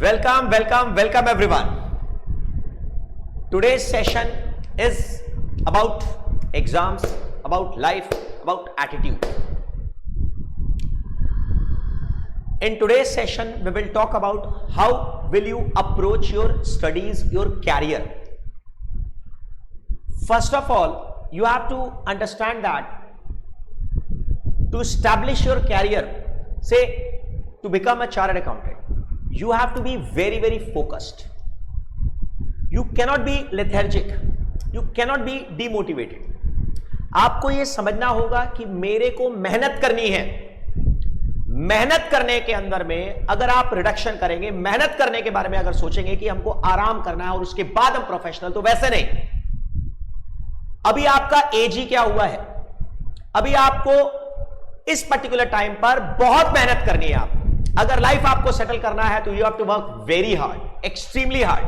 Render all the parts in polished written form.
Welcome everyone. Today's session is about exams, about life, about attitude. In today's session, we will talk about how will you approach your studies, your career. First of all, you have to understand that to establish your career, say to become a chartered accountant, you have to be very focused. You cannot be lethargic. You cannot be demotivated. आपको यह समझना होगा कि मेरे को मेहनत करनी है. मेहनत करने के अंदर में अगर आप रिडक्शन करेंगे, मेहनत करने के बारे में अगर सोचेंगे कि हमको आराम करना है और उसके बाद हम प्रोफेशनल, तो वैसे नहीं. अभी आपका एज ही क्या हुआ है. अभी आपको इस पर्टिकुलर टाइम पर बहुत मेहनत करनी है. आपको अगर लाइफ आपको सेटल करना है तो you have to work very hard, extremely hard.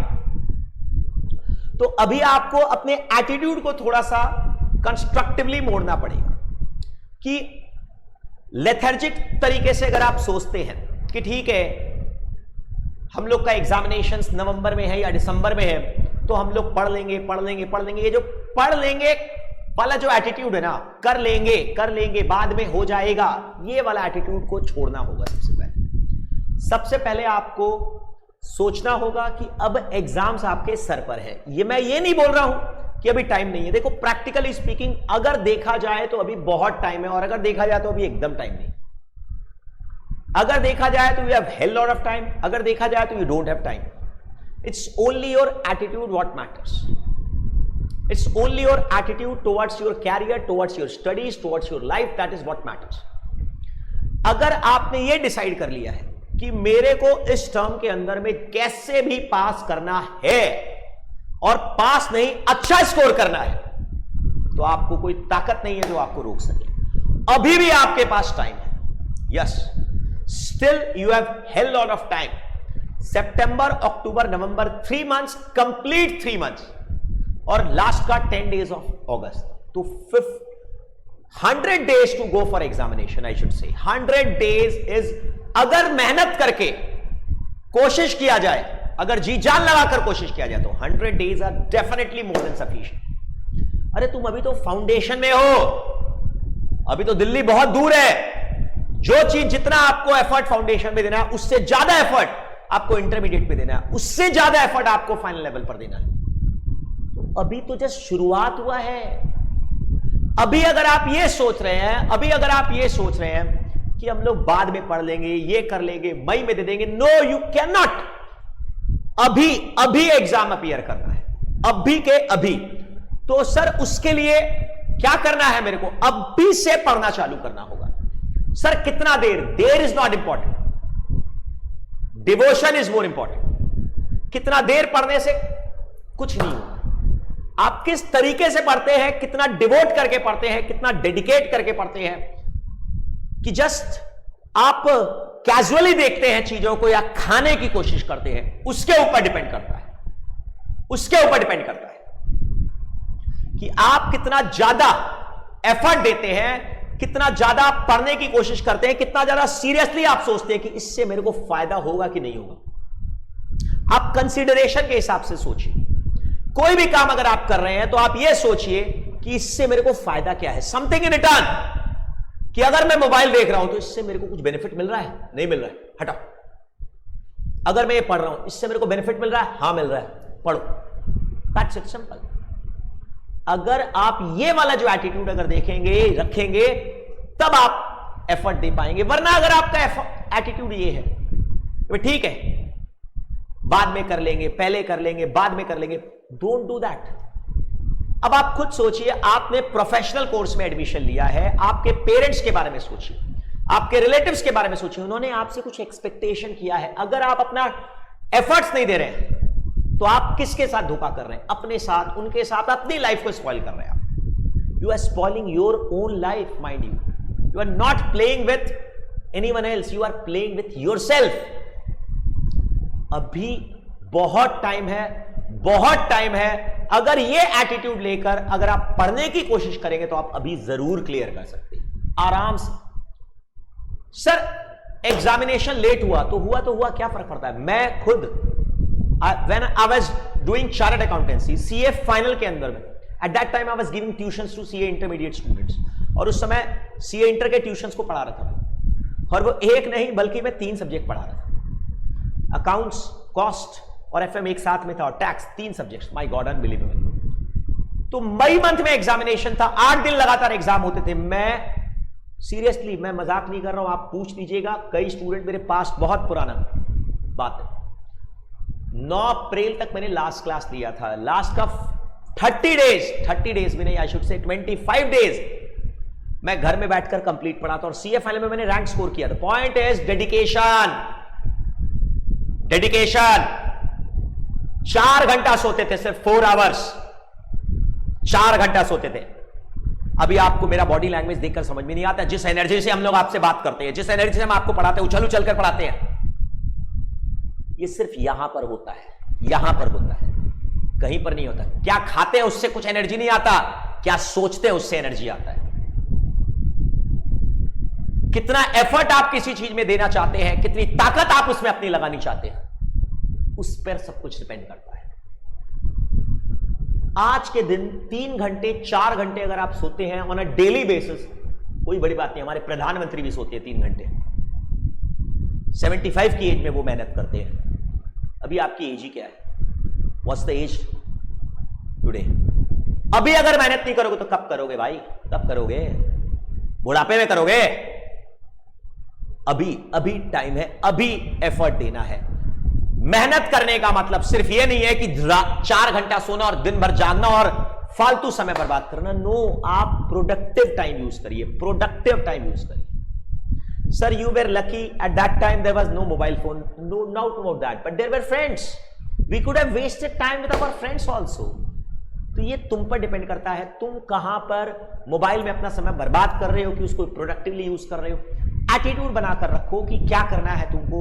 तो अभी आपको अपने एटीट्यूड को थोड़ा सा कंस्ट्रक्टिवली मोड़ना पड़ेगा कि लेथर्जिक तरीके से अगर आप सोचते हैं कि ठीक है हम लोग का एग्जामिनेशंस नवंबर में है या दिसंबर में है, तो हम लोग पढ़ लेंगे. ये जो पढ़ लेंगे वाला जो एटीट्यूड है ना, कर लेंगे बाद में हो जाएगा, ये वाला एटीट्यूड को छोड़ना होगा. सबसे पहले आपको सोचना होगा कि अब एग्जाम्स आपके सर पर है. मैं ये नहीं बोल रहा हूं कि अभी टाइम नहीं है. देखो प्रैक्टिकली स्पीकिंग अगर देखा जाए तो अभी बहुत टाइम है, और अगर देखा जाए तो अभी एकदम टाइम नहीं. अगर देखा जाए तो you have hell lot of time, अगर देखा जाए तो you don't have time. It's only your attitude what matters. It's only your attitude towards your career, towards your studies, towards your life, that is what matters. अगर आपने ये decide कर लिया है कि मेरे को इस टर्म के अंदर में कैसे भी पास करना है और पास नहीं अच्छा स्कोर करना है, तो आपको कोई ताकत नहीं है जो आपको रोक सके. अभी भी आपके पास टाइम है. Yes, still you have hell lot of time. सितंबर, अक्टूबर, नवंबर, 3 months, कंप्लीट 3 months, और लास्ट का 10 days ऑफ अगस्त. तो 100 days to go for examination. I should say 100 days is, अगर मेहनत करके कोशिश किया जाए, अगर जी जान लगाकर कोशिश किया जाए, तो 100 days are definitely more than sufficient. अरे तुम अभी तो फाउंडेशन में हो, अभी तो दिल्ली बहुत दूर है. जो चीज जितना आपको एफर्ट फाउंडेशन में देना है, उससे ज्यादा एफर्ट आपको इंटरमीडिएट पे देना है, उससे ज्यादा एफर्ट आपको फाइनल लेवल पर देना है. अभी तो जस्ट शुरुआत हुआ है. अभी अगर आप ये सोच रहे हैं, कि हम लोग बाद में पढ़ लेंगे, ये कर लेंगे, मई में दे देंगे, नो यू कैन नॉट. अभी एग्जाम अपीयर करना है, अभी के अभी. तो सर उसके लिए क्या करना है, मेरे को अभी से पढ़ना चालू करना होगा. सर कितना there is not important, devotion is more important. कितना देर पढ़ने से कुछ नहीं होगा. आप किस तरीके से पढ़ते हैं, कितना डिवोट करके पढ़ते हैं, कितना डेडिकेट करके पढ़ते हैं, कि जस्ट आप कैजुअली देखते हैं चीजों को या खाने की कोशिश करते हैं, उसके ऊपर डिपेंड करता है कि आप कितना ज्यादा एफर्ट देते हैं, कितना ज्यादा पढ़ने की कोशिश करते हैं, कितना ज्यादा सीरियसली आप सोचते हैं कि इससे मेरे को फायदा होगा कि नहीं होगा. आप कंसीडरेशन के हिसाब से सोचिए. कोई भी काम अगर आप कर रहे हैं तो आप यह सोचिए कि इससे मेरे को फायदा क्या है, समथिंग इन रिटर्न. कि अगर मैं मोबाइल देख रहा हूं तो इससे मेरे को कुछ बेनिफिट मिल रहा है, नहीं मिल रहा है, हटाओ. अगर मैं ये पढ़ रहा हूं, इससे मेरे को बेनिफिट मिल रहा है, हां मिल रहा है, पढ़ो. That's it, simple. अगर आप ये वाला जो एटीट्यूड अगर रखेंगे, तब आप एफर्ट दे पाएंगे. वरना अगर आपका एटीट्यूड ये है, तो ठीक है बाद में कर लेंगे, पहले कर लेंगे, बाद में कर लेंगे, डोंट डू दैट. अब आप खुद सोचिए, आपने प्रोफेशनल कोर्स में एडमिशन लिया है, आपके पेरेंट्स के बारे में सोचिए, आपके रिलेटिव्स के बारे में सोचिए, उन्होंने आपसे कुछ एक्सपेक्टेशन किया है. अगर आप अपना एफर्ट्स नहीं दे रहे हैं, तो आप किसके साथ धोखा कर रहे हैं? अपने साथ, उनके साथ अपनी लाइफ को स्पॉइल कर रहे हैं आप. You are spoiling your own life, mind you. You are not playing with anyone else, you are playing with yourself. अभी बहुत टाइम है. अगर ये एटीट्यूड लेकर अगर आप पढ़ने की कोशिश करेंगे तो आप अभी जरूर क्लियर कर सकते हैं, आराम से. सर एग्जामिनेशन लेट हुआ तो हुआ, क्या फर्क पड़ता है। मैं खुद when I was doing chartered accountancy CA final के अंदर में, at that time I was giving tuitions to CA intermediate students, और उस समय सीए इंटर के ट्यूशंस को पढ़ा रहा था, और वो एक नहीं बल्कि मैं 3 सब्जेक्ट पढ़ा रहा था, अकाउंट्स, कॉस्ट और एफएम एक साथ में था, और tax, 3 subjects. My God, unbelievable. तो मई मंथ में एग्जामिनेशन था, 8 दिन लगातार एग्जाम होते थे। मैं सीरियसली, मैं मजाक नहीं कर रहा हूं, आप पूछ लीजिएगा, कई स्टूडेंट मेरे पास, बहुत पुराना बात है, 9 अप्रैल तक मैंने लास्ट क्लास लिया था। लास्ट का 30 डेज में नहीं, आई शुड से 25 डेज मैं घर में बैठकर कंप्लीट पढ़ा था, और सीए फाइनल में मैंने रैंक स्कोर किया था। Point is dedication. 4 घंटा सोते थे, सिर्फ 4 आवर्स, 4 घंटा सोते थे। अभी आपको मेरा बॉडी लैंग्वेज देखकर समझ में नहीं आता, जिस एनर्जी से हम लोग आपसे बात करते हैं, जिस एनर्जी से हम आपको पढ़ाते हैं, उछल कर पढ़ाते हैं, ये सिर्फ यहां पर होता है, यहां पर होता है, कहीं पर नहीं होता। क्या खाते हैं उससे कुछ एनर्जी नहीं आता, क्या सोचते हैं उससे एनर्जी आता है। कितना एफर्ट आप किसी चीज में देना चाहते हैं, कितनी ताकत आप उसमें अपनी लगानी चाहते हैं, उस पर सब कुछ डिपेंड करता है। आज के दिन 3 घंटे 4 घंटे अगर आप सोते हैं ऑन अ डेली बेसिस, कोई बड़ी बात नहीं। हमारे प्रधानमंत्री भी सोते हैं 3 घंटे, 75 की एज में वो मेहनत करते हैं। अभी आपकी एज ही क्या है? What's the age today? अभी अगर मेहनत नहीं करोगे तो कब करोगे भाई? कब करोगे? बुढ़ापे में करोगे? अभी टाइम है, अभी एफर्ट देना है। मेहनत करने का मतलब सिर्फ यह नहीं है कि 4 घंटा सोना और दिन भर जागना और फालतू समय बर्बाद करना। नो, आप प्रोडक्टिव टाइम यूज करिए, प्रोडक्टिव टाइम यूज करिए। Sir, you were lucky, at that time there was no mobile phone, no doubt about that, but there were friends, we could have wasted time with our friends also. तो ये तुम पर depend करता है, तुम कहां पर मोबाइल में अपना समय बर्बाद कर रहे हो कि उसको प्रोडक्टिवली यूज कर रहे हो। एटीट्यूड बनाकर रखो कि क्या करना है तुमको।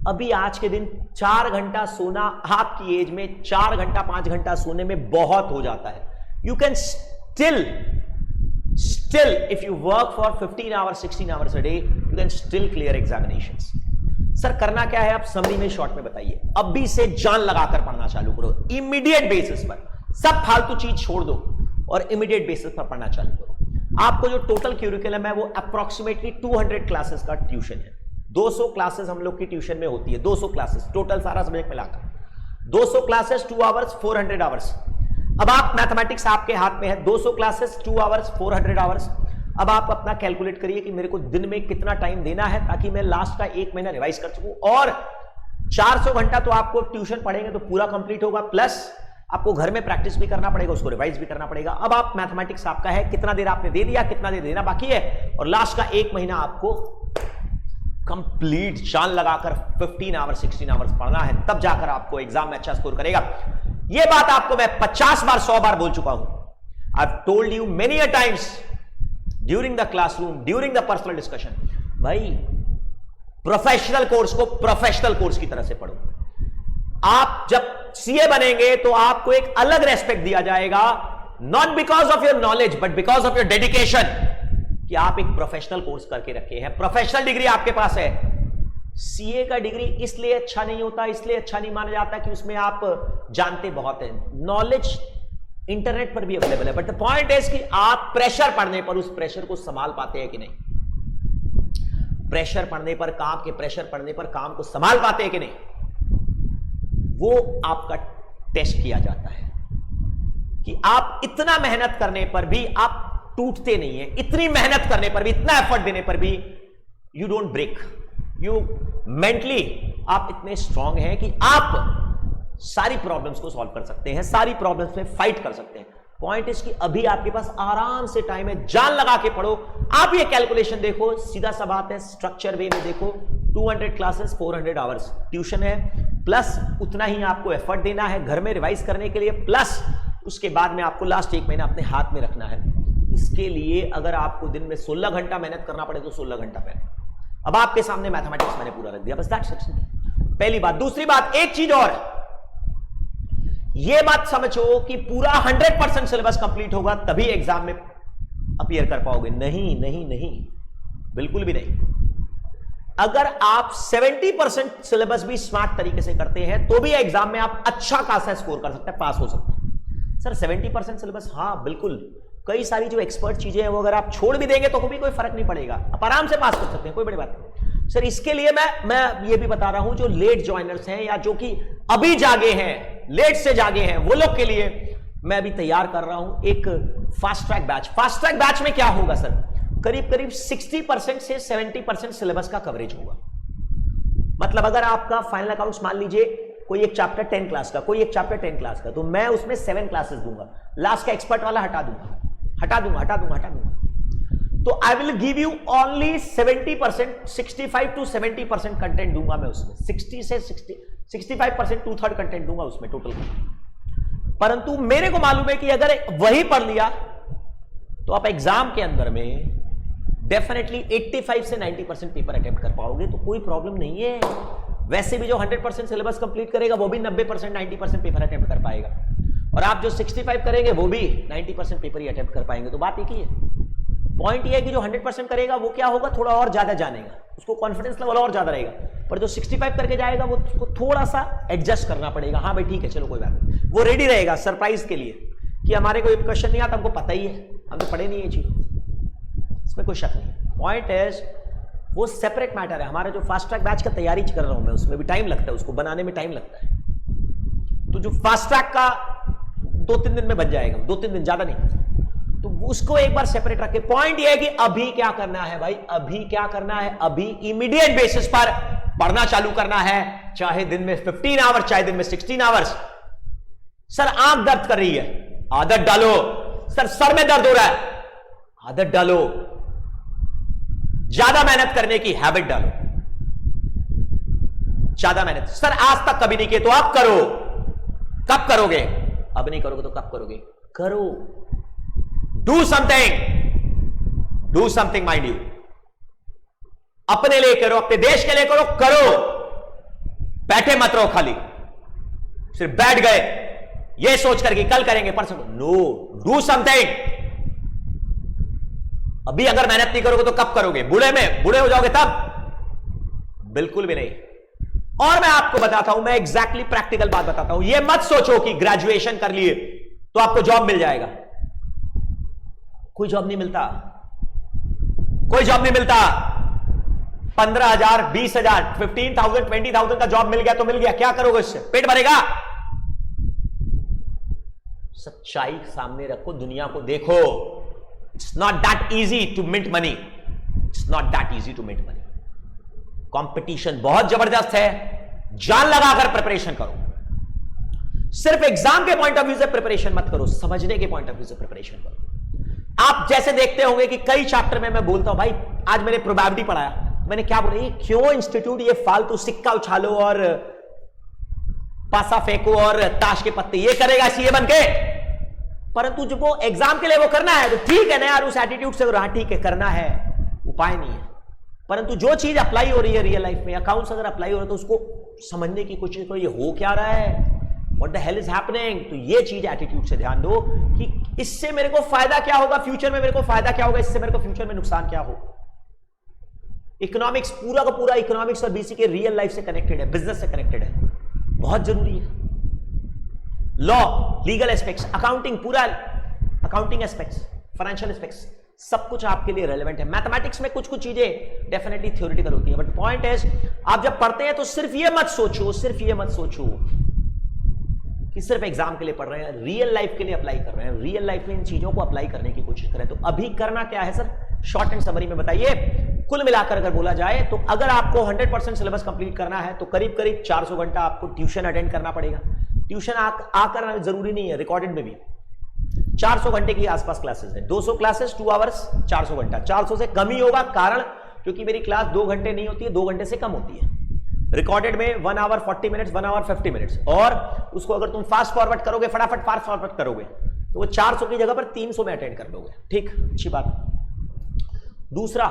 अभी आज के दिन 4 घंटा सोना आपकी एज में, 4 घंटा 5 घंटा सोने में बहुत हो जाता है। You can still if you work for 15 hours 16 hours a day, you can still clear examinations. Sir, करना क्या है आप समरी में शॉर्ट में बताइए। अभी से जान लगाकर पढ़ना चालू करो, इमीडिएट बेसिस पर। सब फालतू चीज छोड़ दो और इमीडिएट बेसिस पर पढ़ना चालू करो। आपको जो टोटल क्यूरिकुलम है वो अप्रोक्सीमेटली 200 क्लासेस का ट्यूशन है। 200 क्लासेस हम लोग की ट्यूशन में होती है, 200 क्लासेस टोटल सारा सब्जेक्ट मिलाकर। 200 क्लासेस 2 आवर्स 400 आवर्स। अब आप मैथमेटिक्स आपके हाथ में है, 200 क्लासेस 2 आवर्स 400 आवर्स। अब आप अपना कैलकुलेट करिए कि मेरे को दिन में कितना टाइम देना है ताकि मैं लास्ट का 1 महीना रिवाइज कर सकूं। और 400 घंटा तो आपको ट्यूशन पढ़ेंगे तो पूरा कंप्लीट होगा, प्लस आपको घर में प्रैक्टिस भी करना पड़ेगा, उसको रिवाइज भी करना पड़ेगा। अब आप मैथमेटिक्स आपका है, कितना देर आपने दे दिया, कितना देर देना बाकी है, और लास्ट का 1 महीना आपको कंप्लीट जान लगाकर 15 आवर्स 16 आवर्स पढ़ना है, तब जाकर आपको एग्जाम में अच्छा स्कोर करेगा। यह बात आपको मैं 50 बार 100 बार बोल चुका हूं। I have told you many a times during the classroom, during the personal discussion, भाई प्रोफेशनल कोर्स को प्रोफेशनल कोर्स की तरह से पढ़ो। आप जब सीए बनेंगे तो आपको एक अलग रेस्पेक्ट दिया जाएगा, not because of your knowledge but because of your dedication, कि आप एक प्रोफेशनल कोर्स करके रखे हैं, प्रोफेशनल डिग्री आपके पास है। सीए का डिग्री इसलिए अच्छा नहीं होता, इसलिए अच्छा नहीं माना जाता कि उसमें आप जानते बहुत हैं। नॉलेज इंटरनेट पर भी अवेलेबल है, बट द पॉइंट इज कि आप प्रेशर पढ़ने पर उस प्रेशर को संभाल पाते हैं कि नहीं। प्रेशर पढ़ने पर, काम के प्रेशर पढ़ने पर काम को संभाल पाते हैं कि नहीं, वो आपका टेस्ट किया जाता है। कि आप इतना मेहनत करने पर भी आप टूटते नहीं है, इतनी मेहनत करने पर भी, इतना एफर्ट देने पर भी you don't break. You mentally आप इतने स्ट्रांग हैं कि आप सारी प्रॉब्लम्स को सॉल्व कर सकते हैं, सारी प्रॉब्लम्स में फाइट कर सकते हैं। पॉइंट इज कि अभी आपके पास आराम से टाइम है, जान लगा के पढ़ो। आप ये कैलकुलेशन देखो, सीधा सा बात है, स्ट्रक्चर वे में देखो। 200 क्लासेस 400 आवर्स ट्यूशन है, प्लस उतना ही आपको एफर्ट देना है घर में रिवाइज करने के लिए, प्लस उसके बाद में आपको लास्ट 1 महीना अपने हाथ में रखना है। इसके लिए अगर आपको दिन में 16 घंटा मेहनत करना पड़े तो 16 घंटा पहले। अब आपके सामने मैथमेटिक्स मैंने पूरा रख दिया, बस दैट्स इट। पहली बात। दूसरी बात, एक चीज और, यह बात समझो कि पूरा 100% सिलेबस कंप्लीट होगा तभी एग्जाम में अपीयर कर पाओगे। नहीं नहीं नहीं, बिल्कुल भी नहीं। अगर आप 70% सिलेबस भी स्मार्ट तरीके से करते हैं तो भी एग्जाम में आप अच्छा खासा स्कोर कर सकते हैं, पास हो सकते हैं। सर 70% सिलेबस, हाँ बिल्कुल, कई सारी जो एक्सपर्ट चीजें हैं वो अगर आप छोड़ भी देंगे तो भी कोई फर्क नहीं पड़ेगा, आप आराम से पास कर सकते हैं, कोई बड़ी बात नहीं। सर इसके लिए मैं ये भी बता रहा हूं, जो लेट ज्वाइनर्स हैं या जो कि अभी जागे हैं, लेट से जागे हैं, वो लोग के लिए मैं अभी तैयार कर रहा हूं एक fast track batch. Fast track batch में क्या होगा सर, करीब करीब 60% से 70% सिलेबस का कवरेज होगा। मतलब अगर आपका फाइनल अकाउंट्स मान लीजिए कोई एक चैप्टर 10 क्लास का, कोई एक चैप्टर 10 क्लास का, तो मैं उसमें 7 क्लासेस दूंगा, लास्ट का एक्सपर्ट वाला हटा दूंगा। तो I will give you only 70%, 65 to 70% content दूंगा मैं उसमें, 60 से 65%, 2/3 कंटेंट दूंगा उसमें टोटल। परंतु मेरे को मालूम है कि अगर वही पढ़ लिया तो आप एग्जाम के अंदर में डेफिनेटली 85 से 90% पेपर अटेम्प्ट कर पाओगे, तो कोई प्रॉब्लम नहीं है। वैसे भी जो 100% सिलेबस कंप्लीट करेगा वो भी 90% 90% पेपर अटेम्प्ट कर पाएगा, और आप जो 65 करेंगे वो भी 90% पेपर ही अटेम्प्ट कर पाएंगे। तो बात एक ही है, पॉइंट ये है कि जो 100% करेगा वो क्या होगा, थोड़ा और ज्यादा जानेगा, उसको कॉन्फिडेंस लेवल और ज्यादा रहेगा, पर जो 65 करके जाएगा वो उसको थोड़ा सा एडजस्ट करना पड़ेगा। हाँ भाई ठीक है, चलो कोई बात नहीं, वो रेडी रहेगा सरप्राइज के लिए कि हमारे को क्वेश्चन नहीं आता, हमको पता ही है, हम तो पढ़े नहीं ये चीज, इसमें कोई शक नहीं। पॉइंट इज वो सेपरेट मैटर है। हमारा जो फास्ट ट्रैक बैच का तैयारी कर रहा हूं मैं, उसमें भी टाइम लगता है, उसको बनाने में टाइम लगता है। तो जो फास्ट ट्रैक का 2-3 दिन में बन जाएगा, 2-3 दिन ज्यादा नहीं, तो उसको एक बार सेपरेट रख के, पॉइंट ये है कि अभी क्या करना है भाई, अभी क्या करना है, अभी इमीडिएट बेसिस पर पढ़ना चालू करना है, चाहे दिन में 15 आवर्स, चाहे दिन में 16 आवर्स। सर आंख दर्द कर रही है, आदत डालो। सर में दर्द हो रहा है, आदत डालो। ज्यादा मेहनत करने की हैबिट डालो, ज्यादा मेहनत। सर आज तक कभी नहीं किए, तो अब करो। कब करोगे? अब नहीं करोगे तो कब करोगे? करो, डू समथिंग माइंड यू। अपने लिए करो, अपने देश के लिए करो। बैठे मत रहो खाली, सिर्फ बैठ गए ये सोच करके कल करेंगे परसों। No, do something. अभी अगर मेहनत नहीं करोगे तो कब करोगे? बूढ़े हो जाओगे तब? बिल्कुल भी नहीं। और मैं आपको बताता हूं, मैं एग्जैक्टली प्रैक्टिकल बात बताता हूं। ये मत सोचो कि ग्रेजुएशन कर लिए तो आपको जॉब मिल जाएगा। कोई जॉब नहीं मिलता, कोई जॉब नहीं मिलता। 15,000, 20,000, 15,000, 20,000 का जॉब मिल गया तो मिल गया, क्या करोगे इससे? पेट भरेगा? सच्चाई सामने रखो, दुनिया को देखो। It's not that easy to mint money, it's not that easy to mint money. Competition बहुत जबरदस्त है, जान लगाकर प्रिपरेशन करो। सिर्फ एग्जाम के पॉइंट ऑफ व्यू से प्रिपरेशन मत करो, समझने के पॉइंट ऑफ व्यू से प्रिपरेशन करो। आप जैसे देखते होंगे कि कई चैप्टर में मैं बोलता हूं, भाई आज मैंने प्रोबेबिलिटी पढ़ाया, मैंने क्या बोला, ये क्यों इंस्टीट्यूट ये फालतू सिक्का उछालो और पासा फेंको और ताश के पत्ते ये करेगा सीए बन के। परंतु जब वो एग्जाम के लिए वो करना है तो ठीक है ना यार, उस एटीट्यूड से रहा, ठीक है करना है, उपाय नहीं है। परंतु जो चीज अप्लाई हो रही है रियल लाइफ में, अकाउंट्स अगर अप्लाई हो रहा है तो उसको समझने की कोशिश करो, ये हो क्या रहा है, what the hell is happening. तो ये चीज एटीट्यूड से ध्यान दो कि इससे मेरे को फायदा क्या होगा, फ्यूचर में मेरे को फायदा क्या होगा, इससे मेरे को फ्यूचर में नुकसान क्या होगा। इकोनॉमिक्स पूरा का पूरा इकोनॉमिक्स और बीसी के रियल लाइफ से कनेक्टेड है, बिजनेस से कनेक्टेड है, बहुत जरूरी है। लॉ, लीगल एस्पेक्ट्स, अकाउंटिंग, पूरा अकाउंटिंग एस्पेक्ट्स, फाइनेंशियल एस्पेक्ट्स, सब कुछ आपके लिए रेलेवेंट है। मैथमेटिक्स में कुछ कुछ चीजें डेफिनेटली थ्योरेटिकल होती है, बट पॉइंट इज आप जब पढ़ते हैं तो सिर्फ ये मत सोचो कि सिर्फ एग्जाम के लिए पढ़ रहे हैं, रियल लाइफ के लिए अप्लाई कर रहे हैं, रियल लाइफ में इन चीजों को अप्लाई करने की कोशिश करें। तो अभी करना क्या है सर, शॉर्ट एंड समरी में बताइए। कुल मिलाकर अगर बोला जाए तो अगर आपको 100% सिलेबस कंप्लीट करना है तो करीब करीब 400 घंटा आपको ट्यूशन अटेंड करना पड़ेगा। ट्यूशन आकर जरूरी नहीं है, रिकॉर्डेड में भी 400 घंटे की आसपास क्लासेस है। 200 क्लासेस 2 आवर्स 400 घंटा, 400 से कम ही होगा, कारण क्योंकि मेरी क्लास 2 घंटे नहीं होती है, 2 घंटे से कम होती है। रिकॉर्डेड में 1 आवर 40 मिनट्स, 1 आवर 50 मिनट्स, और उसको अगर तुम फास्ट फॉरवर्ड करोगे, फटाफट फास्ट फॉरवर्ड करोगे तो वो 400 की जगह पर 300 में अटेंड कर लोगे। ठीक, अच्छी बात। दूसरा,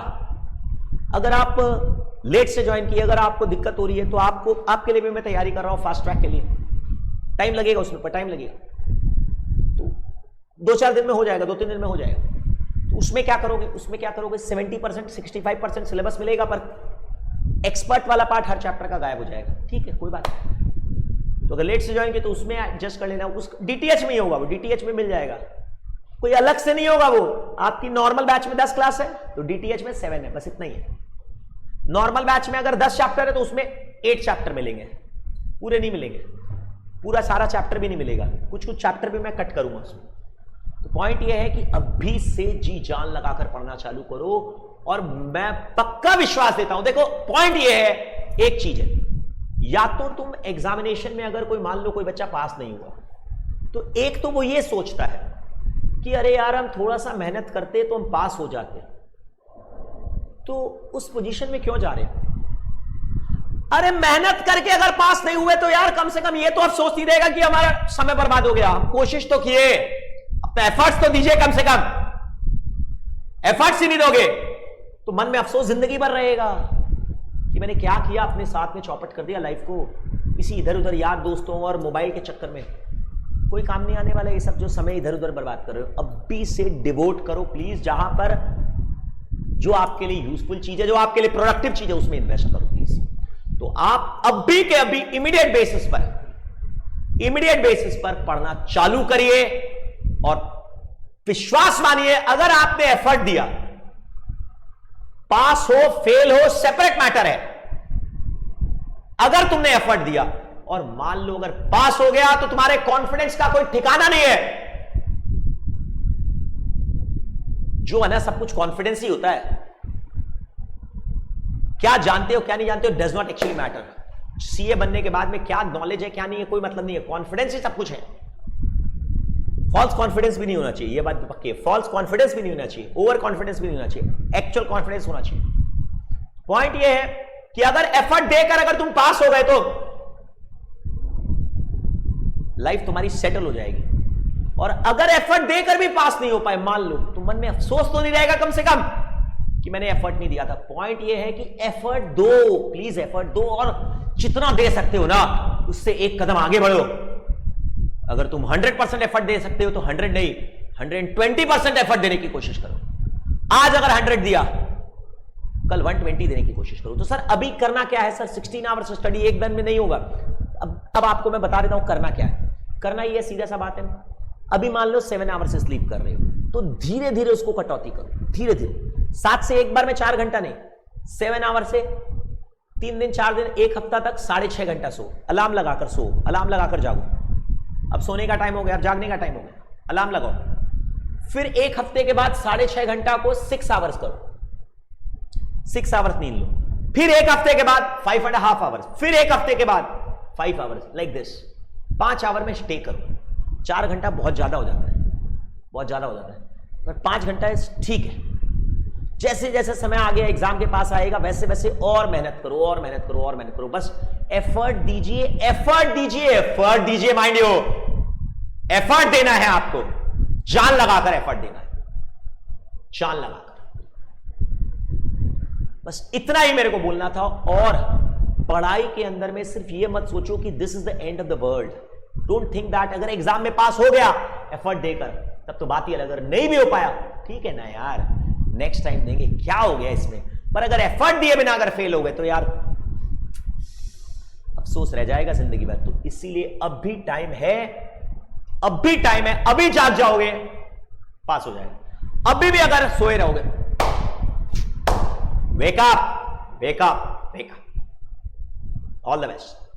अगर आप लेट से ज्वाइन किए, अगर आपको दिक्कत हो रही है तो आपके लिए भी मैं तैयारी कर रहा हूं फास्ट ट्रैक के लिए। टाइम लगेगा उसमें, पर टाइम लगेगा, तो 2-4 दिन में हो जाएगा, 2-3 दिन में हो जाएगा। तो उसमें क्या करोगे 70%, 65% सिलेबस मिलेगा, पर एक्सपर्ट वाला पार्ट हर चैप्टर का गायब हो जाएगा, ठीक है, कोई बात नहीं। तो अगर लेट से ज्वाइन किया तो उसमें एडजस्ट कर लेना, उस डीटीएच में ही होगा, वो डीटीएच में मिल जाएगा, कोई अलग से नहीं होगा। वो आपकी नॉर्मल बैच में 10 क्लास है तो डीटीएच में 7 है, बस इतना ही है। नॉर्मल बैच में अगर 10 चैप्टर है तो उसमें 8 चैप्टर मिलेंगे, पूरे नहीं मिलेंगे, पूरा सारा चैप्टर भी नहीं मिलेगा, कुछ कुछ चैप्टर भी मैं कट करूंगा उसमें। तो पॉइंट ये है कि अभी से जी जान लगाकर पढ़ना चालू करो, और मैं पक्का विश्वास देता हूं। देखो पॉइंट ये है, एक चीज है, या तो तुम एग्जामिनेशन में अगर कोई मान लो कोई बच्चा पास नहीं हुआ तो एक तो वो ये सोचता है कि अरे यार हम थोड़ा सा मेहनत करते तो हम पास हो जाते, तो उस पोजीशन में क्यों जा रहे हैं? अरे मेहनत करके अगर पास नहीं हुए तो यार कम से कम ये तो अफसोस नहीं रहेगा कि हमारा समय बर्बाद हो गया, हम कोशिश तो किए, अपने एफर्ट्स तो दीजिए, कम से कम एफर्ट्स ही नहीं दोगे तो मन में अफसोस जिंदगी भर रहेगा कि मैंने क्या किया, अपने साथ में चौपट कर दिया लाइफ को, इसी इधर उधर यार दोस्तों और मोबाइल के चक्कर में। कोई काम नहीं आने वाला ये सब जो समय इधर उधर बर्बाद कर रहे हो। अभी से डिवोट करो प्लीज, जहां पर जो आपके लिए यूजफुल चीज है, जो आपके लिए प्रोडक्टिव चीज है, उसमें इन्वेस्ट करो प्लीज। तो आप अभी के अभी इमीडिएट बेसिस पर पढ़ना चालू करिए, और विश्वास मानिए अगर आपने एफर्ट दिया, पास हो फेल हो सेपरेट मैटर है, अगर तुमने एफर्ट दिया और मान लो अगर पास हो गया तो तुम्हारे कॉन्फिडेंस का कोई ठिकाना नहीं है। जो है ना सब कुछ कॉन्फिडेंस ही होता है, क्या जानते हो क्या नहीं जानते हो does not actually matter. CA बनने के बाद में क्या नॉलेज है क्या नहीं है कोई मतलब नहीं है, कॉन्फिडेंस ही सब कुछ है। फॉल्स कॉन्फिडेंस भी नहीं होना चाहिए, ये बात पक्की है, फॉल्स कॉन्फिडेंस भी नहीं होना चाहिए, ओवर कॉन्फिडेंस भी नहीं होना चाहिए, एक्चुअल कॉन्फिडेंस होना चाहिए। पॉइंट ये है कि अगर एफर्ट देकर अगर तुम पास हो गए तो लाइफ तुम्हारी सेटल हो जाएगी, और अगर एफर्ट देकर भी पास नहीं हो पाए मान लो, तो मन में अफसोस तो नहीं रहेगा कम से कम कि मैंने एफर्ट नहीं दिया था। पॉइंट ये है कि एफर्ट दो, प्लीज एफर्ट दो, और जितना दे सकते हो ना उससे एक कदम आगे बढ़ो। अगर तुम 100% एफर्ट दे सकते हो तो 100 नहीं 120% एफर्ट देने की कोशिश करो। आज अगर 100 दिया कल 120 देने की कोशिश करो। तो सर अभी करना क्या है? सर 16 आवर्स स्टडी एक दिन में नहीं होगा। अब आपको मैं बता देता हूं करना क्या है। करना ये सीधा सा बात है, अभी मान लो 7 आवर्स से स्लीप कर रहे हो तो धीरे धीरे उसको कटौती करो, धीरे धीरे 7 से एक बार में 4 घंटा नहीं, 7 आवर से 3 दिन 4 दिन 1 हफ्ता तक 6.5 घंटा सो, अलार्म लगाकर सो, अलार्म लगाकर जागो। अब सोने का टाइम हो गया, अब जागने का टाइम हो गया, अलार्म लगाओ। फिर 1 हफ्ते के बाद 6.5 घंटा को 6 आवर्स करो, 6 आवर्स नींद लो। फिर 1 हफ्ते के बाद 5.5 आवर्स, फिर 1 हफ्ते के बाद 5 आवर्स, लाइक दिस 5 आवर में स्टे करो। 4 घंटा बहुत ज्यादा हो जाता है, बहुत ज्यादा हो जाता है, पर 5 घंटा ठीक है। जैसे जैसे समय आ गया एग्जाम के पास आएगा वैसे वैसे और मेहनत करो, और मेहनत करो, और मेहनत करो। बस एफर्ट दीजिए, एफर्ट दीजिए, एफर्ट दीजिए, माइंड यू एफर्ट देना है आपको, जान लगाकर एफर्ट देना है, जान लगाकर। बस इतना ही मेरे को बोलना था। और पढ़ाई के अंदर में सिर्फ ये मत सोचो कि this is the end of the world. Don't think that अगर एग्जाम में पास हो गया एफर्ट देकर तब तो बात ही अलग, अगर नहीं भी हो पाया ठीक है ना यार, नेक्स्ट टाइम देंगे, क्या हो गया इसमें। पर अगर एफर्ट दिए बिना अगर फेल हो गए तो यार अफसोस रह जाएगा जिंदगी भर। तो इसीलिए अब भी टाइम है, अब भी टाइम है, अभी जाग जाओगे पास हो जाएगा। अभी भी अगर सोए रहोगे, wake up, wake up, wake up. All the best.